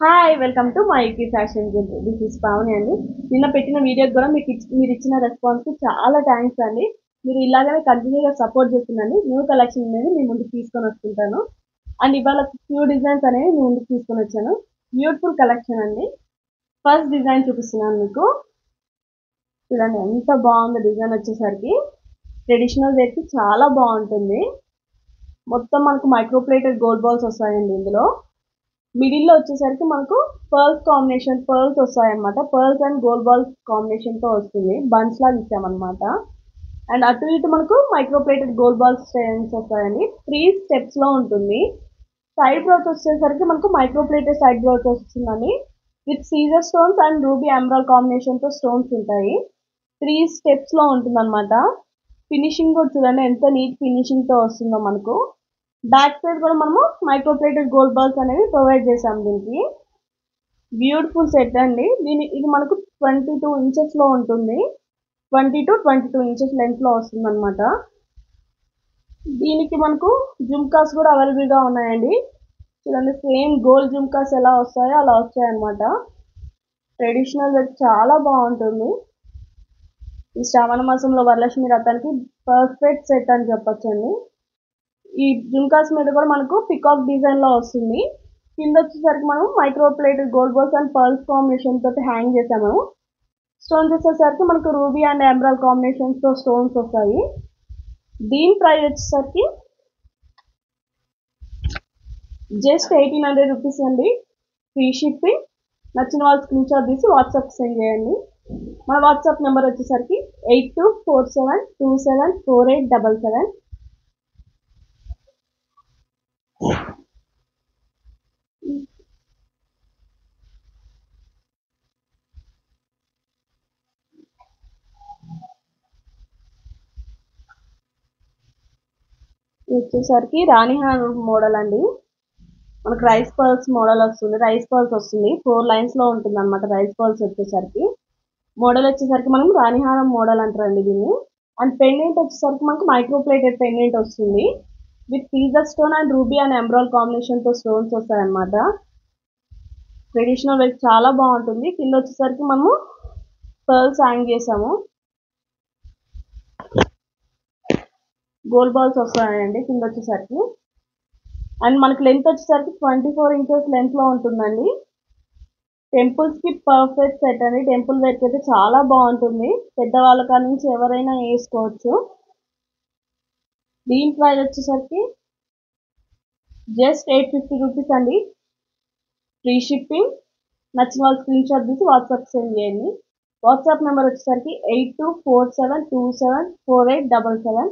Hi welcome to my Yuki fashion good. This is Pavani అండి. నిన్న పెట్టిన వీడియోకి కూడా మీరు ఇచ్చిన రెస్పాన్స్ చాలా థ్యాంక్స్ అండి. మీరు ఇలాగనే కంటిన్యూగా సపోర్ట్ చేస్తుండండి. న్యూ కలెక్షన్ అనేది మీ ముందుకు తీసుకొని వస్తుంటాను. అండ్ ఇవాళ ఫ్యూ డిజైన్స్ అనేవి మీ ముందుకు తీసుకొని వచ్చాను. బ్యూటిఫుల్ కలెక్షన్ అండి. ఫస్ట్ డిజైన్ చూపిస్తున్నాను మీకు. చూడండి ఎంత బాగుంది డిజైన్ వచ్చేసరికి. ట్రెడిషనల్ వేర్కి చాలా బాగుంటుంది. మొత్తం మనకు మైక్రోప్లేటెడ్ గోల్డ్ బాల్స్ వస్తాయండి ఇందులో. మిడిల్లో వచ్చేసరికి మనకు పర్ల్స్ వస్తాయన్నమాట. పర్ల్స్ అండ్ గోల్డ్ బాల్స్ కాంబినేషన్తో వస్తుంది. బంచ్ లాగా ఇచ్చామన్నమాట. అండ్ అటు ఇటు మనకు మైక్రోప్లేటెడ్ గోల్డ్ బాల్స్ స్టైన్స్ వస్తాయండి. 3 స్టెప్స్లో ఉంటుంది. సైడ్ బ్రౌచ్ వచ్చేసరికి మనకు మైక్రోప్లేటెడ్ సైడ్ బ్రౌచ్ వస్తుందండి. With CZ stones and ruby emerald కాంబినేషన్తో స్టోన్స్ ఉంటాయి. 3 స్టెప్స్లో ఉంటుందన్నమాట. ఫినిషింగ్ కూడా చూడండి ఎంత నీట్ ఫినిషింగ్తో వస్తుందో మనకు. బ్యాక్ సైడ్ కూడా మనము మైక్రోప్లేటెడ్ గోల్డ్ బాల్స్ అనేవి ప్రొవైడ్ చేసాం దీనికి. బ్యూటిఫుల్ సెట్ అండి. ఇది మనకు 22 ఇంచెస్లో ఉంటుంది. 20 to 22 ఇంచెస్ లెంత్లో వస్తుంది అనమాట. దీనికి మనకు జుమ్కాస్ కూడా అవైలబుల్గా ఉన్నాయండి. చూడండి సేమ్ గోల్డ్ జుమ్కాస్ ఎలా వస్తాయో అలా వచ్చాయన్నమాట. ట్రెడిషనల్ లుక్ చాలా బాగుంటుంది. ఈ శ్రావణ మాసంలో వరలక్ష్మి వ్రతానికి పర్ఫెక్ట్ సెట్ అని చెప్పొచ్చండి. ఈ జుమ్కాస్ మీద కూడా మనకు పికాక్ డిజైన్లో వస్తుంది. కింద వచ్చేసరికి మనం microplated gold balls and pearls combination తోటి హ్యాంగ్ చేసాము. స్టోన్స్ వచ్చేసరికి మనకు రూబీ అండ్ ఎమరాల్డ్ కాంబినేషన్స్తో స్టోన్స్ వస్తాయి. దీని ప్రైస్ వచ్చేసరికి జస్ట్ 1800 రూపీస్ అండి. Free shipping. నచ్చిన వాళ్ళు స్క్రీన్ షాట్ తీసి వాట్సాప్ సెండ్ చేయండి. మన వాట్సాప్ నెంబర్ వచ్చేసరికి 8247274877. వచ్చేసరికి రాణిహార్ మోడల్ అండి. మనకు రైస్ పర్ల్స్ మోడల్ వస్తుంది. రైస్ పర్ల్స్ వస్తుంది. 4 లైన్స్లో ఉంటుంది అనమాట. రైస్ పర్ల్స్ వచ్చేసరికి మోడల్ వచ్చేసరికి మనం రాణిహారం మోడల్ అంటారండి దీన్ని. అండ్ పెండెంట్ వచ్చేసరికి మనకు మైక్రోప్లేటెడ్ పెండెంట్ వస్తుంది. With CZ stone and ruby and emerald కాంబినేషన్తో స్టోన్స్ వస్తాయన్నమాట. ట్రెడిషనల్ వేర్ చాలా బాగుంటుంది. కింద వచ్చేసరికి మనము పర్ల్స్ హ్యాంగ్ చేసాము. గోల్డ్ బాల్స్ వస్తాయండి కింద వచ్చేసరికి. అండ్ మనకి లెంత్ వచ్చేసరికి 24 ఇంచెస్ లెంత్లో ఉంటుందండి. టెంపుల్స్కి పర్ఫెక్ట్ సెట్ అండి. టెంపుల్ వేర్కి అయితే చాలా బాగుంటుంది. పెద్దవాళ్ళ కాడ నుంచి ఎవరైనా వేసుకోవచ్చు. దీని ప్రైస్ వచ్చేసరికి జస్ట్ 850 రూపీస్ అండి. Free shipping. నచ్చిన వాళ్ళు స్క్రీన్ షాట్ తీసి వాట్సాప్ సెండ్ చేయండి. వాట్సాప్ నెంబర్ వచ్చేసరికి 8247274877.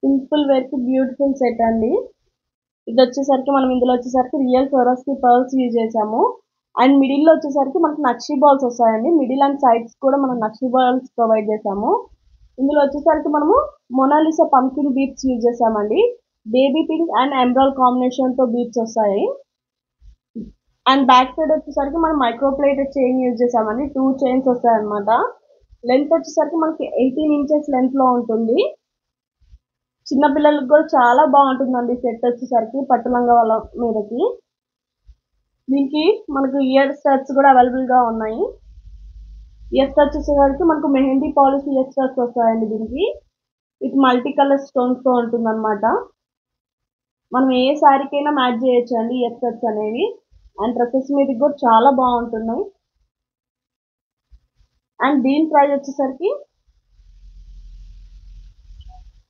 సింపుల్ వేర్కి బ్యూటిఫుల్ సెట్ అండి. ఇది వచ్చేసరికి మనం ఇందులో వచ్చేసరికి రియల్ సొరస్కి పర్ల్స్ యూజ్ చేసాము. అండ్ మిడిల్లో వచ్చేసరికి మనకు నక్షి బాల్స్ వస్తాయండి. మిడిల్ అండ్ సైడ్స్ కూడా మనం నక్షి బాల్స్ ప్రొవైడ్ చేసాము. ఇందులో వచ్చేసరికి మనము మొనాలిసా పంకిన్ బీట్స్ యూజ్ చేసామండి. బేబీ పింక్ అండ్ ఎమరాల్డ్ కాంబినేషన్తో బీట్స్ వస్తాయి. అండ్ బ్యాక్ సైడ్ వచ్చేసరికి మనం మైక్రోప్లేటెడ్ చైన్ యూజ్ చేసామండి. 2 చైన్స్ వస్తాయన్నమాట. లెంత్ వచ్చేసరికి మనకి 18 ఇంచెస్ లెంత్లో ఉంటుంది. చిన్నపిల్లలకు కూడా చాలా బాగుంటుందండి సెట్ వచ్చేసరికి పట్టు లంగా వాళ్ళ మీదకి. దీనికి మనకు ఇయర్ స్టడ్స్ కూడా అవైలబుల్గా ఉన్నాయి. ఇయర్ స్టడ్స్ వచ్చేసరికి మనకు మెహందీ పాలిష్ ఇయర్ స్టడ్స్ వస్తాయండి దీనికి. విత్ మల్టీ కలర్ స్టోన్స్తో ఉంటుందన్నమాట. మనం ఏ శారీకైనా మ్యాచ్ చేయొచ్చు అండి ఇయర్ స్టడ్స్ అనేవి. అండ్ డ్రెస్సెస్ మీదకి కూడా చాలా బాగుంటున్నాయి. అండ్ దీని ప్రైస్ వచ్చేసరికి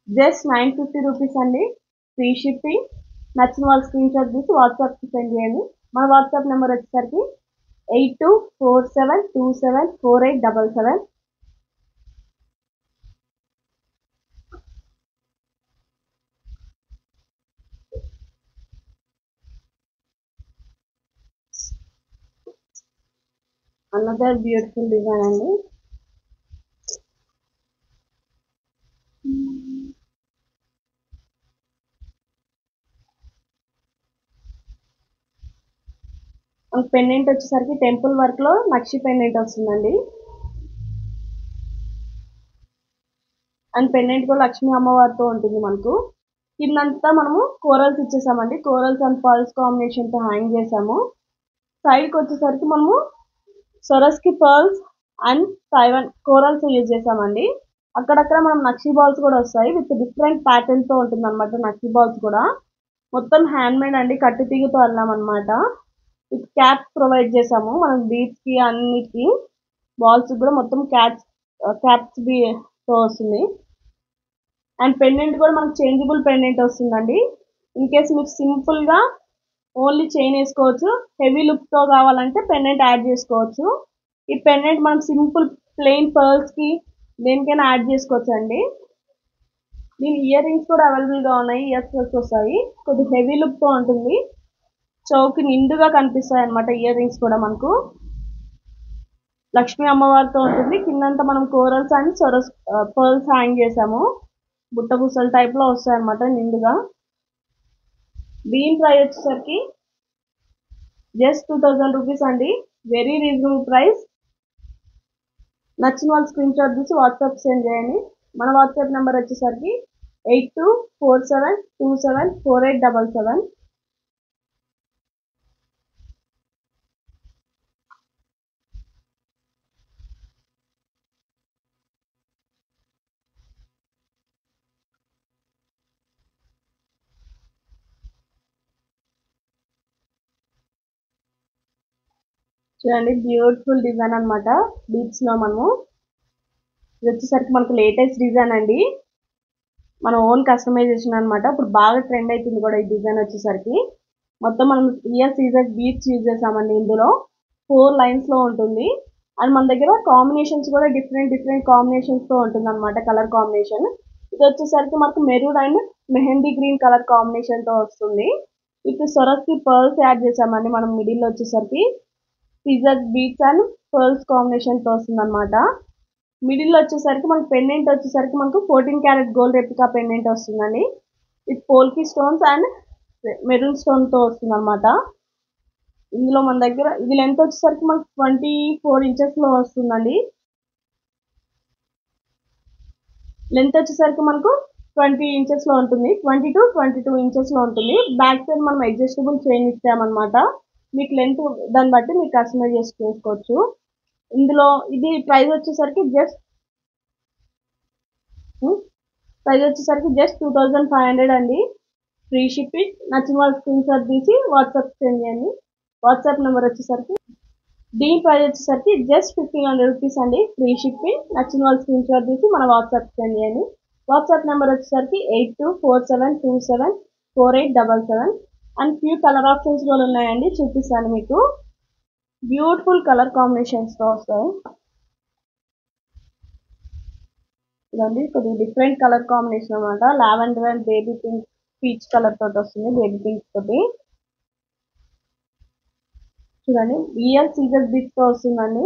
జస్ట్ 950 రూపీస్ అండి. Free shipping. నచ్చిన వాళ్ళు స్క్రీన్ షాట్ తీసి వాట్సాప్కి సెండ్ చేయండి. మన వాట్సాప్ నెంబర్ వచ్చేసరికి 8247274877. అనదర్ బ్యూటిఫుల్ డిజైన్ అండి. మనకు పెండెంట్ వచ్చేసరికి టెంపుల్ వర్క్ లో నక్షి పెండెంట్ వస్తుందండి. అండ్ పెండెంట్ కూడా లక్ష్మీ అమ్మవారితో ఉంటుంది మనకు. కిందంతా మనము కోరల్స్ ఇచ్చేసామండి. కోరల్స్ అండ్ పర్ల్స్ కాంబినేషన్ తో హ్యాంగ్ చేసాము. సైడ్ కి వచ్చేసరికి మనము Swarovski pearls and Taiwan corals use చేసామండి. అక్కడక్కడ మనం నక్షి బాల్స్ కూడా వస్తాయి విత్ డిఫరెంట్ ప్యాటర్న్ తో ఉంటుంది అనమాట. నక్షి బాల్స్ కూడా మొత్తం హ్యాండ్ మేడ్ అండి, కట్టు తీగతో అల్లాం అనమాట. విత్ క్యాప్స్ ప్రొవైడ్ చేసాము మనం బీచ్ కి అన్నిటికి. బాల్స్ కూడా మొత్తం క్యాప్స్ తో వస్తుంది. అండ్ పెండెంట్ కూడా మనకు చేంజబుల్ పెండెంట్ వస్తుందండి. ఇన్ కేస్ మీకు సింపుల్ గా ఓన్లీ చైన్ వేసుకోవచ్చు, హెవీ లుక్ తో కావాలంటే పెండెంట్ యాడ్ చేసుకోవచ్చు. ఈ పెండెంట్ మనం సింపుల్ ప్లెయిన్ పర్ల్స్ కి దేనికైనా యాడ్ చేసుకోవచ్చు అండి. దీని ఇయర్ రింగ్స్ కూడా అవైలబుల్ గా ఉన్నాయి. ఇయర్ సెట్స్ వస్తాయి, కొద్దిగా హెవీ లుక్ తో ఉంటుంది. చౌకి నిండుగా కనిపిస్తాయి అనమాట. ఇయర్ రింగ్స్ కూడా మనకు లక్ష్మీ అమ్మవారితో ఉంటుంది. కిందంతా మనం కోరల్స్ అండ్ పర్ల్స్ హ్యాంగ్ చేసాము. బుట్ట పూసల టైప్ లో వస్తాయి అనమాట నిండుగా. దీని ప్రైస్ వచ్చేసరికి జస్ట్ 2000 రూపీస్ అండి. Very reasonable price. నచ్చిన వాళ్ళు స్క్రీన్ షాట్ తీసి వాట్సాప్ సెండ్ చేయండి. మన వాట్సాప్ నెంబర్ వచ్చేసరికి 8247274877. చూడండి బ్యూటిఫుల్ డిజైన్ అనమాట. బీచ్ లో మనము ఇది వచ్చేసరికి మనకు లేటెస్ట్ డిజైన్ అండి. మన ఓన్ కస్టమైజేషన్ అనమాట. ఇప్పుడు బాగా ట్రెండ్ అవుతుంది కూడా ఈ డిజైన్ వచ్చేసరికి. మొత్తం మనం ఇయర్ సీజర్ బీచ్ యూజ్ చేసామండి. ఇందులో 4 లైన్స్ లో ఉంటుంది. అండ్ మన దగ్గర కాంబినేషన్స్ కూడా డిఫరెంట్ కాంబినేషన్స్ తో ఉంటుంది అనమాట. కలర్ కాంబినేషన్ ఇది వచ్చేసరికి మనకు maroon and mehndi green colour combination తో వస్తుంది. ఇప్పుడు సొరస్కి పర్ల్స్ యాడ్ చేసామండి మనం. మిడిల్ లో వచ్చేసరికి CZ beads and pearls combination తో వస్తుంది అనమాట. మిడిల్ లో వచ్చేసరికి మనకు పెండెంట్ వచ్చేసరికి మనకు 14 క్యారెట్ గోల్డ్ రెప్లికా పెండెంట్ వస్తుందండి. With polki stones and maroon stone తో వస్తుంది అనమాట. ఇందులో మన దగ్గర ఇది లెంత్ వచ్చేసరికి మనకు 24 ఇంచెస్ లో వస్తుందండి. లెంత్ వచ్చేసరికి మనకు 20 ఇంచెస్ లో ఉంటుంది. 22 ఇంచెస్ లో ఉంటుంది. బ్యాక్ సైడ్ మనం అడ్జస్టబుల్ చైన్ ఇచ్చామన్నమాట. మీకు లెంత్ దాన్ని బట్టి మీరు కస్టమైజ్ చేసుకోవచ్చు. ఇందులో ఇది ప్రైస్ వచ్చేసరికి జస్ట్ 2500 అండి. Free shipping. నచ్చిన వాళ్ళు స్క్రీన్ షాట్ తీసి వాట్సాప్ సెండ్ చేయండి. వాట్సాప్ నెంబర్ వచ్చేసరికి దీని ప్రైస్ వచ్చేసరికి జస్ట్ 1500 రూపీస్ అండి. Free shipping. నచ్చిన వాళ్ళు స్క్రీన్ షాట్ తీసి మన వాట్సాప్ సెండ్ చేయండి. వాట్సాప్ నెంబర్ వచ్చేసరికి 8247274877. అండ్ ఫ్యూ కలర్ ఆప్షన్స్ కూడా ఉన్నాయండి, చూపిస్తాను మీకు. బ్యూటిఫుల్ కలర్ కాంబినేషన్స్ తో వస్తాయి. ఇదండి కొద్దిగా డిఫరెంట్ కలర్ కాంబినేషన్ అనమాట. Lavender and baby pink peach colour తోటి వస్తుంది. బేబీ పింక్ తోటి చూడండి. రియల్ సీజర్ బీచ్ తో వస్తుందండి.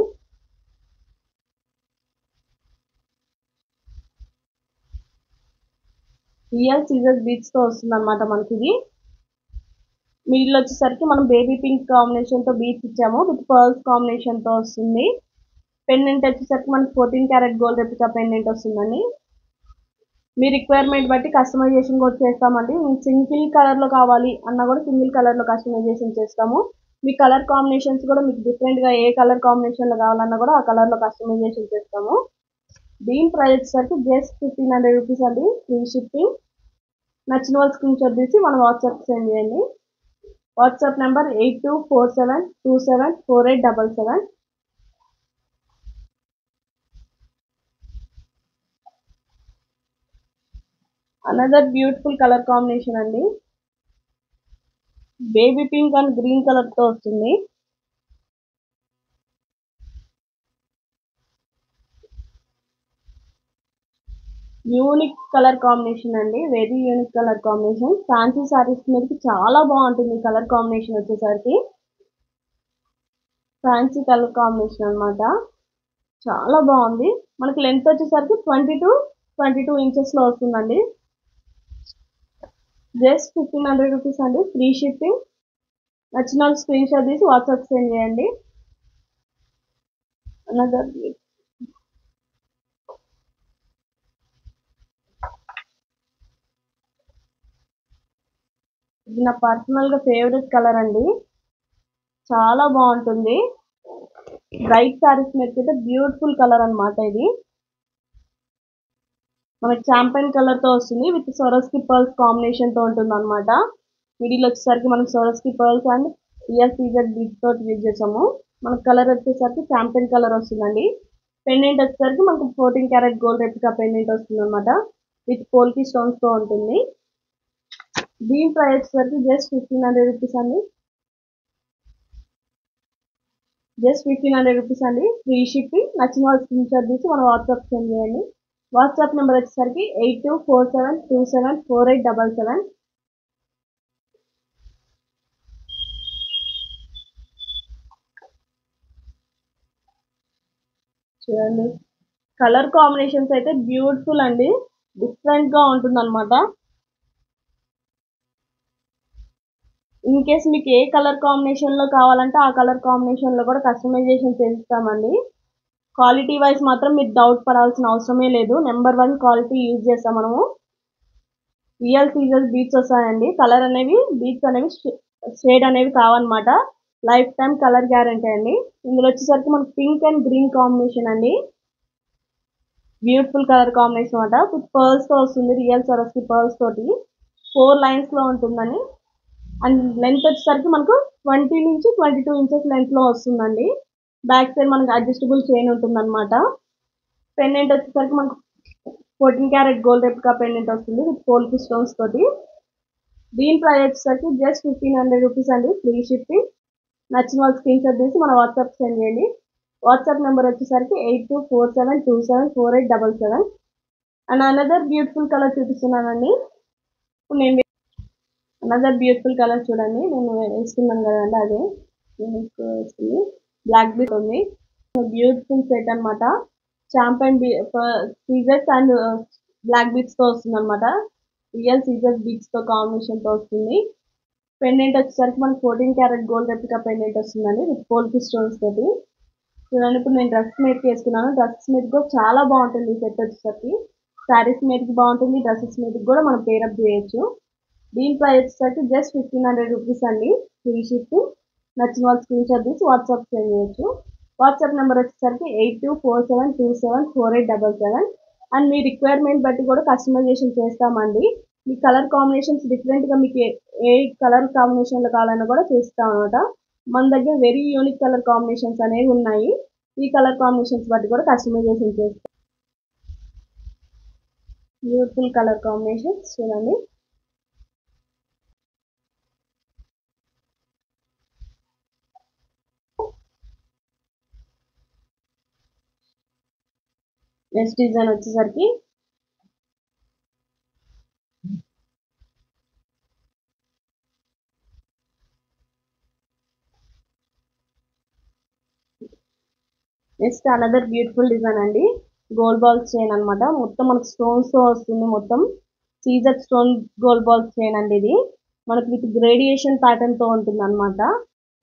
రియల్ సీజర్ బీచ్ తో వస్తుంది అనమాట మనకి. ఇది మిడిల్ వచ్చేసరికి మనం బేబీ పింక్ కాంబినేషన్ తో బీచ్ ఇచ్చాము. విత్ పర్ల్స్ కాంబినేషన్ తో వస్తుంది. పెండెంట్ వచ్చేసరికి మనకి 14 క్యారెట్ గోల్డ్ రెప్లికా పెండెంట్ వస్తుందండి. మీ రిక్వైర్మెంట్ బట్టి కస్టమైజేషన్ కూడా చేస్తామండి. సింగిల్ కలర్ లో కావాలి అన్నా కూడా సింగిల్ కలర్ లో కస్టమైజేషన్ చేస్తాము. మీ కలర్ కాంబినేషన్స్ కూడా మీకు డిఫరెంట్ గా ఏ కలర్ కాంబినేషన్ లో కావాలన్నా కూడా ఆ కలర్ లో కస్టమైజేషన్ చేస్తాము. దీని ప్రైస్ వచ్చేసరికి జస్ట్ 1500 రూపీస్ అండి. Free shipping. నచ్చిన వాళ్ళు స్క్రీన్ షాట్ తీసి మన వాట్సాప్ సెండ్ చేయండి. WhatsApp number 8247274877. Another beautiful colour combination అండి. Baby pink and green colour తో వస్తుంది. యూనిక్ కలర్ కాంబినేషన్ అండి. Very unique colour combination. Fancy saris మీదకి చాలా బాగుంటుంది కలర్ కాంబినేషన్ వచ్చేసరికి. ఫ్యాన్సీ కలర్ కాంబినేషన్ అనమాట. చాలా బాగుంది. మనకి లెంత్ వచ్చేసరికి 22 ఇంచెస్ లో వస్తుందండి. జస్ట్ 1500 రూపీస్ అండి. Free shipping. నచ్చిన వాళ్ళు స్క్రీన్ షాట్ తీసి వాట్సాప్ సెండ్ చేయండి. అనదర్ ఇది నా పర్సనల్గా ఫేవరెట్ కలర్ అండి, చాలా బాగుంటుంది. బ్రైట్ సారీస్ మీద అయితే బ్యూటిఫుల్ కలర్ అన్నమాట. ఇది మనకి చాంపియన్ కలర్ తో వస్తుంది విత్ సొరస్కి పర్ల్స్ కాంబినేషన్ తో ఉంటుంది అనమాట. మిడిల్ వచ్చేసరికి మనం సొరస్కి పర్ల్స్ అండ్ రియల్ సీజర్ బీడ్స్ తోటి యూజ్ చేసాము. మనకు కలర్ వచ్చేసరికి చాంపియన్ కలర్ వస్తుందండి. పెండెంట్ వచ్చేసరికి మనకు 14 క్యారెట్ గోల్డ్ రెప్లికా పెండెంట్ వస్తుంది అనమాట, విత్ పోల్కి స్టోన్స్ తో ఉంటుంది. దీని ప్రైస్ వచ్చేసరికి జస్ట్ 1500 రూపీస్ అండి. జస్ట్ 1500 రూపీస్ అండి, ఫ్రీ షిప్పింగ్. నచ్చిన వాళ్ళు స్క్రీన్ షాట్ తీసి మన వాట్సాప్ సెండ్ చేయండి. వాట్సాప్ నెంబర్ వచ్చేసరికి 8247274877. చూడండి, కలర్ కాంబినేషన్స్ అయితే బ్యూటిఫుల్ అండి, డిఫరెంట్ గా ఉంటుంది అనమాట. ఇన్ కేస్ మీకు ఏ కలర్ కాంబినేషన్ లో కావాలంటే ఆ కలర్ కాంబినేషన్ లో కూడా కస్టమైజేషన్ చేస్తామండి. క్వాలిటీ వైజ్ మాత్రం మీరు డౌట్ పడాల్సిన అవసరమే లేదు, నెంబర్ 1 క్వాలిటీ యూజ్ చేస్తాం మనము. రియల్ సీజర్ బీట్స్ వస్తాయండి, కలర్ అనేవి బీట్స్ అనేవి షేడ్ అనేవి కావన్నమాట. లైఫ్ టైం కలర్ గ్యారంటీ అండి. ఇందులో వచ్చేసరికి మనకు పింక్ అండ్ గ్రీన్ కాంబినేషన్ అండి, బ్యూటిఫుల్ కలర్ కాంబినేషన్ అనమాట. విత్ పర్ల్స్ తో వస్తుంది, రియల్ సరస్కి పర్ల్స్ తోటి 4 లైన్స్ లో ఉంటుందని. అండ్ లెంత్ వచ్చేసరికి మనకు 20 నుంచి 22 ఇంచెస్ లెంత్ లో వస్తుందండి. బ్యాక్ సైడ్ మనకు అడ్జస్టబుల్ చైన్ ఉంటుంది అనమాట. పెండెంట్ వచ్చేసరికి మనకు 14 క్యారెట్ గోల్డ్ రెప్లికా పెండెంట్ వస్తుంది విత్ పోల్కి స్టోన్స్ తోటి. దీని ప్రైస్ వచ్చేసరికి జస్ట్ 1500 రూపీస్ అండి, ఫ్రీ షిప్పింగ్. నచ్చిన వాళ్ళు స్క్రీన్ షాట్ తీసి మన వాట్సాప్ సెండ్ చేయండి. వాట్సాప్ నెంబర్ వచ్చేసరికి 8247274877. అండ్ అనదర్ బ్యూటిఫుల్ కలర్ చూపిస్తున్నానండి. ఇప్పుడు నేను అనదర్ బ్యూటిఫుల్ కలర్ చూడండి, నేను వేసుకున్నాను కదండి అదే వస్తుంది. బ్లాక్ బీట్ ఉంది, బ్యూటిఫుల్ సెట్ అనమాట. చాంపియన్ సీజర్స్ అండ్ బ్లాక్ బీట్స్ తో వస్తుంది అనమాట, రియల్ సీజర్స్ బీట్స్ తో కాంబినేషన్ తో వస్తుంది. పెండెంట్ వచ్చేసరికి మనకి 14 క్యారెట్ గోల్డ్ రెప్లికా పెండెంట్ వస్తుందండి విత్ పోల్కి స్టోన్స్ తోటి. చూడండి, ఇప్పుడు నేను డ్రెస్ మీదకి వేసుకున్నాను, డ్రెస్సెస్ మీద కూడా చాలా బాగుంటుంది ఈ సెట్ వచ్చేసరికి. శారీస్ మీదకి బాగుంటుంది, డ్రెస్సెస్ మీదకి కూడా మనం పేరప్ చేయొచ్చు. దీని ప్రైస్ వచ్చేసరికి జస్ట్ 1500 రూపీస్ అండి, ఫ్రీ షిప్. నచ్చిన వాళ్ళు స్క్రీన్ షాట్ తీసి వాట్సాప్ సెండ్ చేయొచ్చు. వాట్సాప్ నెంబర్ వచ్చేసరికి 8247274877. అండ్ మీ రిక్వైర్మెంట్ బట్టి కూడా కస్టమైజేషన్ చేస్తామండి. మీ కలర్ కాంబినేషన్స్ డిఫరెంట్గా మీకు ఏ కలర్ కాంబినేషన్లో కావాలన్నా కూడా చేస్తాం అనమాట. మన దగ్గర వెరీ యూనిక్ కలర్ కాంబినేషన్స్ అనేవి ఉన్నాయి, ఈ కలర్ కాంబినేషన్స్ బట్టి కూడా కస్టమైజేషన్ చేస్తాం. బ్యూటిఫుల్ కలర్ కాంబినేషన్స్ చూడండి. నెక్స్ట్ డిజైన్ వచ్చేసరికి నెక్స్ట్ అనదర్ బ్యూటిఫుల్ డిజైన్ అండి, గోల్డ్ బాల్స్ చైన్ అనమాట. మొత్తం మనకు స్టోన్స్ తో వస్తుంది, మొత్తం CZ stone gold balls chain అండి. ఇది మనకి విత్ గ్రేడియేషన్ ప్యాటర్న్ తో ఉంటుంది అనమాట.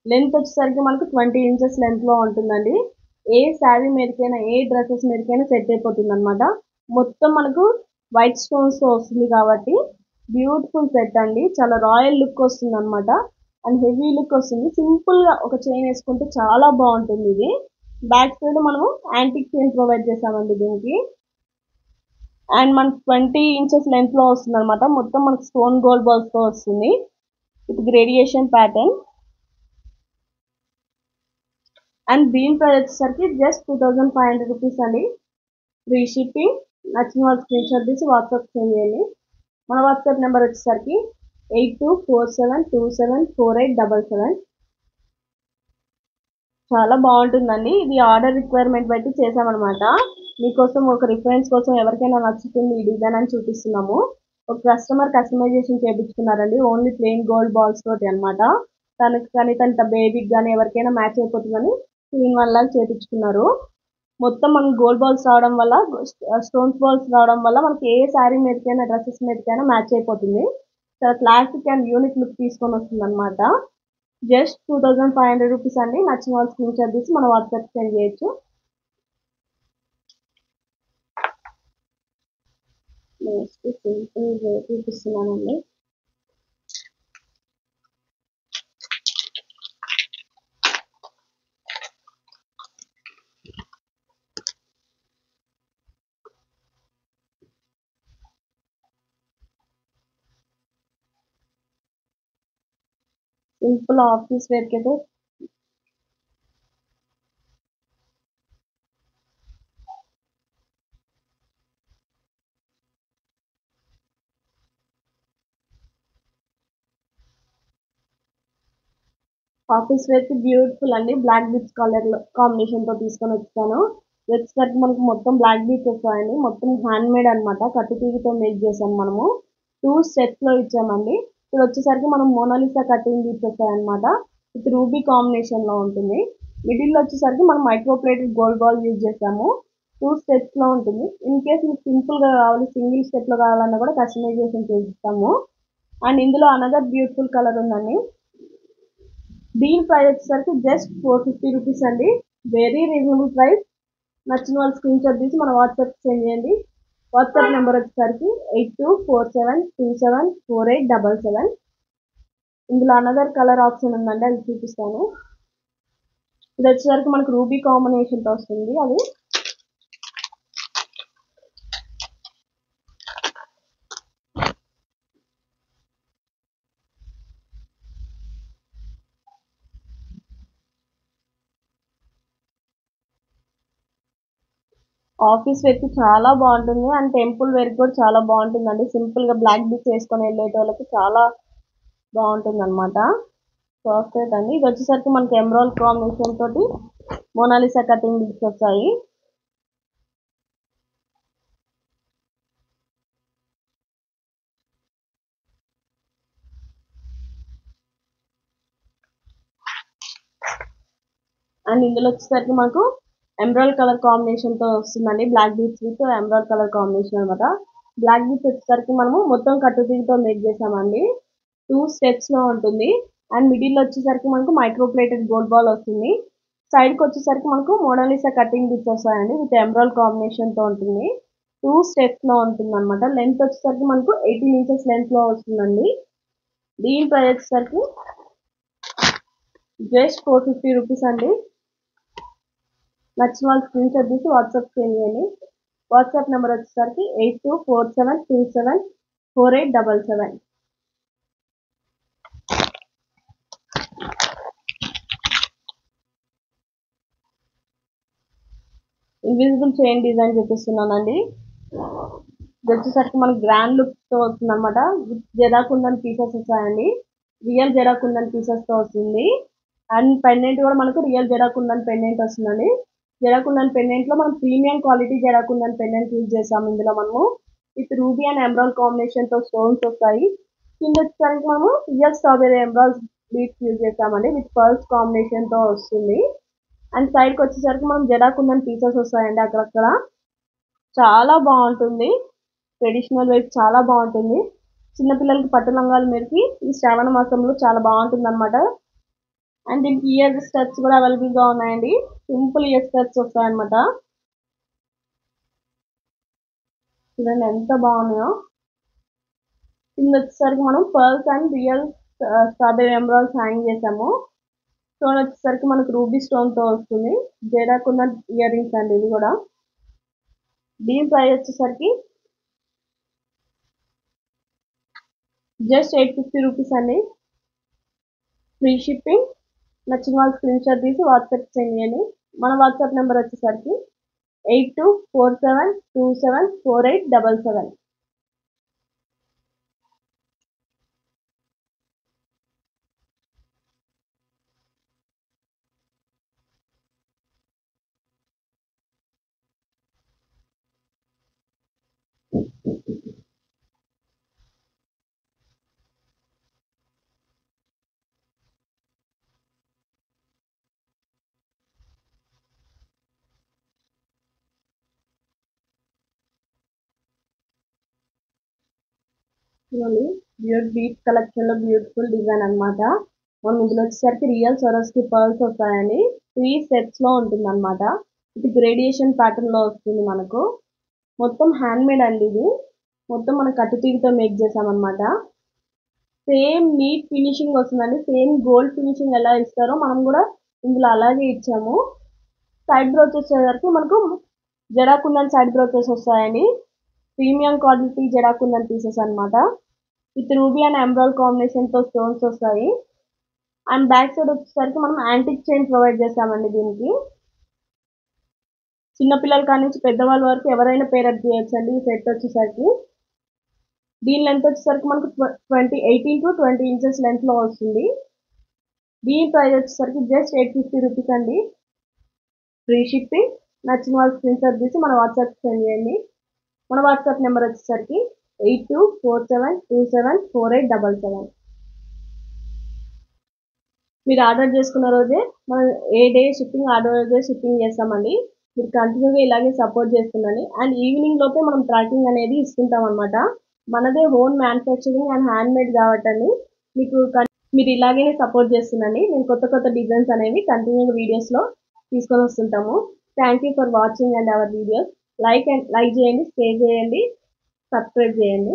లెంత్ వచ్చేసరికి మనకు 20 ఇంచెస్ లెంత్ లో ఉంటుందండి. ఏ శారీ మీదకైనా ఏ డ్రెస్సెస్ మీదకైనా సెట్ అయిపోతుంది అనమాట. మొత్తం మనకు వైట్ స్టోన్స్ తో వస్తుంది కాబట్టి బ్యూటిఫుల్ సెట్ అండి, చాలా రాయల్ లుక్ వస్తుంది అనమాట. అండ్ హెవీ లుక్ వస్తుంది, సింపుల్ గా ఒక చైన్ వేసుకుంటే చాలా బాగుంటుంది ఇది. బ్యాక్ సైడ్ మనము యాంటిక్ చైన్ ప్రొవైడ్ చేసామండి దీనికి. అండ్ మనకి 20 ఇంచెస్ లెంత్ లో వస్తుంది అనమాట. మొత్తం మనకి స్టోన్ గోల్డ్ బాల్స్ తో వస్తుంది విత్ గ్రేడియేషన్ ప్యాటర్న్. అండ్ దీని ప్రైస్ వచ్చేసరికి జస్ట్ 2500 రూపీస్ అండి, ఫ్రీ షిప్పింగ్. నచ్చిన వాళ్ళు స్క్రీన్ షాట్ తీసి వాట్సాప్ సెండ్ చేయండి. మన వాట్సాప్ నెంబర్ వచ్చేసరికి 8247274877. చాలా బాగుంటుందండి, ఇది ఆర్డర్ రిక్వైర్మెంట్ బట్టి చేసామన్నమాట. మీకోసం ఒక రిఫరెన్స్ కోసం ఎవరికైనా నచ్చుతుంది ఈ డిజైన్ అని చూపిస్తున్నాము. ఒక కస్టమర్ కస్టమైజేషన్ చేయించుకున్నారండి, ఓన్లీ ప్లెయిన్ గోల్డ్ బాల్స్ తోటి అనమాట. తనకి కానీ తన బేబీకి కానీ ఎవరికైనా మ్యాచ్ అయిపోతుందని 3-in-1 లాగా చేయించుకున్నారు. మొత్తం మనకి గోల్డ్ బాల్స్ రావడం వల్ల, స్టోన్స్ బాల్స్ రావడం వల్ల మనకి ఏ శారీ మీదకైనా డ్రెస్సెస్ మీదకైనా మ్యాచ్ అయిపోతుంది. చాలా క్లాసిక్ అండ్ యూనిక్ లుక్ తీసుకొని వస్తుంది అనమాట. జస్ట్ 2500 రూపీస్ అండి. నచ్చిన వాళ్ళు స్క్రీన్ షాట్ తీసి మన వాట్సాప్ సెండ్ చేయొచ్చు. నెక్స్ట్ సింపుల్ రేట్ చూపిస్తున్నానండి. సింపుల్ ఆఫీస్ వేర్ కి అయితే ఆఫీస్ వేర్ కి బ్యూటిఫుల్ అండి. బ్లాక్ బీచ్ కలర్ కాంబినేషన్ తో తీసుకొని వచ్చాను. వచ్చేసరికి మనకు మొత్తం బ్లాక్ బీచ్ వస్తాయండి. మొత్తం హ్యాండ్ మేడ్ అనమాట. కట్టుతీగతో మేక్ చేసాం మనము. 2 స్టెప్స్ లో ఇచ్చామండి. ఇక్కడ వచ్చేసరికి మనం మోనాలిసా కటింగ్ బీచ్ వస్తాయన్నమాట. విత్ రూబీ కాంబినేషన్ లో ఉంటుంది. మిడిల్ లో వచ్చేసరికి మనం micro plated gold ball use చేసాము. 2 స్టెప్స్ లో ఉంటుంది. ఇన్ కేస్ మీకు సింపుల్ గా కావాలి, సింగిల్ స్టెప్ లో కావాలన్నా కూడా కస్టమైజేషన్ చేసిస్తాము. అండ్ ఇందులో అనదర్ బ్యూటిఫుల్ కలర్ ఉందండి. దీని ప్రైస్ వచ్చేసరికి జస్ట్ 450 రూపీస్ అండి. Very reasonable price. నచ్చిన వాళ్ళు స్క్రీన్ షాట్ తీసి మన వాట్సాప్ సెండ్ చేయండి. వాట్సాప్ నెంబర్ వచ్చేసరికి 8247274877. ఇందులో అనదర్ కలర్ ఆప్షన్ ఉందండి, అది చూపిస్తాను. ఇది వచ్చేసరికి మనకు రూబీ కాంబినేషన్ తో వస్తుంది. అది ఆఫీస్ వేర్ కి చాలా బాగుంటుంది. అండ్ టెంపుల్ వేర్ కూడా చాలా బాగుంటుందండి. సింపుల్ గా బ్లాక్ బీచ్ వేసుకొని వెళ్ళేటోళ్ళకి చాలా బాగుంటుంది అనమాట. పర్ఫెక్ట్ అండి. ఇది వచ్చేసరికి మనకి ఎమరాల్డ్ కాంబినేషన్ తోటి మోనాలిసా కటింగ్ బీచ్ వచ్చాయి. అండ్ ఇందులో వచ్చేసరికి మనకు ఎమరాల్డ్ కలర్ కాంబినేషన్ తో వస్తుందండి. Black beads with emerald colour combination అనమాట. బ్లాక్ బీచ్ వచ్చేసరికి మనము మొత్తం కట్టుతీగతో మేక్ చేసామండి. 2 స్టెప్స్ లో ఉంటుంది. అండ్ మిడిల్ వచ్చేసరికి మనకు మైక్రో ప్లేటెడ్ గోల్డ్ బాల్ వస్తుంది. సైడ్ కి వచ్చేసరికి మనకు మోనాలిసా కటింగ్ బిట్స్ వస్తాయండి. విత్ ఎమరాల్డ్ కాంబినేషన్ తో ఉంటుంది. 2 స్టెప్స్ లో ఉంటుంది అనమాట. లెంత్ వచ్చేసరికి మనకు 18 ఇంచెస్ లెంత్ లో వస్తుందండి. దీని ప్రైస్ వచ్చేసరికి జస్ట్ 450 రూపీస్ అండి. నచ్చిన వాళ్ళు స్క్రీన్ షాట్ తీసి వాట్సాప్ చేయండి. వాట్సాప్ నెంబర్ వచ్చేసరికి 8247274877. ఇన్విజిబుల్ చైన్ డిజైన్ చూపిస్తున్నానండి. ఇది వచ్చేసరికి మనకి గ్రాండ్ లుక్ తో వస్తుంది అనమాట. జడాకుందన్ పీసెస్ వస్తాయండి. రియల్ జడాకుందన్ పీసెస్ తో వస్తుంది. అండ్ పెండెంట్ కూడా మనకు రియల్ జడాకుందన్ పెండెంట్ వస్తుందండి. జడాకుందన్ పెండెంట్ లో మనం ప్రీమియం క్వాలిటీ జడాకుందన్ పెండెంట్ యూజ్ చేసాం. ఇందులో మనము with ruby and emerald combination తో స్టోన్స్ వస్తాయి. కింద వచ్చేసరికి మనము real strawberry emerald beats use చేసామండి. విత్ పర్ల్స్ కాంబినేషన్ తో వస్తుంది. అండ్ సైడ్ కి వచ్చేసరికి మనం జడాకుందన్ పీసెస్ వస్తాయండి అక్కడక్కడ. చాలా బాగుంటుంది. ట్రెడిషనల్ వైపు చాలా బాగుంటుంది. చిన్నపిల్లలకి పట్టు లంగాలు మీదకి ఈ శ్రావణ మాసంలో చాలా బాగుంటుంది అనమాట. అండ్ దీనికి ఇయర్ స్టడ్స్ కూడా అవైలబుల్ గా ఉన్నాయండి. సింపుల్ ఇయర్ స్టడ్స్ వస్తాయన్నమాట. చూడండి ఎంత బాగున్నాయో. కింద వచ్చేసరికి మనం pearls and real strawberry emeralds hang చేసాము. స్టోన్ వచ్చేసరికి మనకు రూబీ స్టోన్ తో వస్తుంది. జడాకున్న ఇయర్ రింగ్స్ అండి ఇవి కూడా. దీని ప్రైస్ వచ్చేసరికి జస్ట్ 850 రూపీస్ అండి. Free shipping. నచ్చిన వాళ్ళు స్క్రీన్ షాట్ తీసి వాట్సాప్ చేయండి. మన వాట్సాప్ నెంబర్ వచ్చేసరికి 8247274877. చూడండి, బ్యూట్ బీట్ కలెక్షన్ లో బ్యూటిఫుల్ డిజైన్ అన్నమాట. మనం ఇందులో వచ్చేసరికి రియల్ సొరస్కి పర్ల్స్ వస్తాయండి. 3 స్టెప్స్లో ఉంటుంది అనమాట. ఇది గ్రేడియేషన్ ప్యాటర్న్లో వస్తుంది మనకు. మొత్తం హ్యాండ్మేడ్ అండి ఇది. మొత్తం మనం కట్టుతీగతో మేక్ చేసామన్నమాట. సేమ్ నీట్ ఫినిషింగ్ వస్తుందండి. సేమ్ గోల్డ్ ఫినిషింగ్ ఎలా ఇస్తారో మనం కూడా ఇందులో అలాగే ఇచ్చాము. సైడ్ బ్రోచెస్ వచ్చేసరికి మనకు జడాకుందన్ సైడ్ బ్రోచెస్ వస్తాయండి. ప్రీమియం క్వాలిటీ జడాకుందన్ పీసెస్ అనమాట. విత్ రూబీ అండ్ ఎమరాల్డ్ కాంబినేషన్తో స్టోన్స్ వస్తాయి. అండ్ బ్యాక్ సైడ్ వచ్చేసరికి మనం యాంటిక్ చైన్ ప్రొవైడ్ చేస్తామండి దీనికి. చిన్నపిల్లల కాడి నుంచి పెద్దవాళ్ళ వరకు ఎవరైనా పేరప్ చేయొచ్చండి ఈ సెట్ వచ్చేసరికి. దీని లెంత్ వచ్చేసరికి మనకు 18 to 20 ఇంచెస్ లెంత్లో వస్తుంది. దీని ప్రైస్ వచ్చేసరికి జస్ట్ 850 రూపీస్ అండి. Free shipping. నచ్చిన వాళ్ళు స్క్రీన్ షాట్ తీసి మన వాట్సాప్కి సెండ్ చేయండి. మన వాట్సాప్ నెంబర్ వచ్చేసరికి 8247274877. మీరు ఆర్డర్ చేసుకున్న రోజే మనం ఏ డే షిప్పింగ్ ఆ రోజే షిప్పింగ్ చేస్తామండి. మీరు కంటిన్యూగా ఇలాగే సపోర్ట్ చేస్తుండండి. అండ్ ఈవినింగ్ లోపే మనం ట్రాకింగ్ అనేది ఇస్తుంటాం అనమాట. మనదే ఓన్ మ్యానుఫ్యాక్చరింగ్ అండ్ హ్యాండ్మేడ్ కాబట్టండి మీకు మీరు ఇలాగే సపోర్ట్ చేస్తుండండి. నేను కొత్త కొత్త డిజైన్స్ అనేవి కంటిన్యూగా వీడియోస్లో తీసుకొని వస్తుంటాము. Thank you for watching and our videos. Like చేయండి, షేర్ చేయండి, సబ్స్క్రైబ్ చేయండి.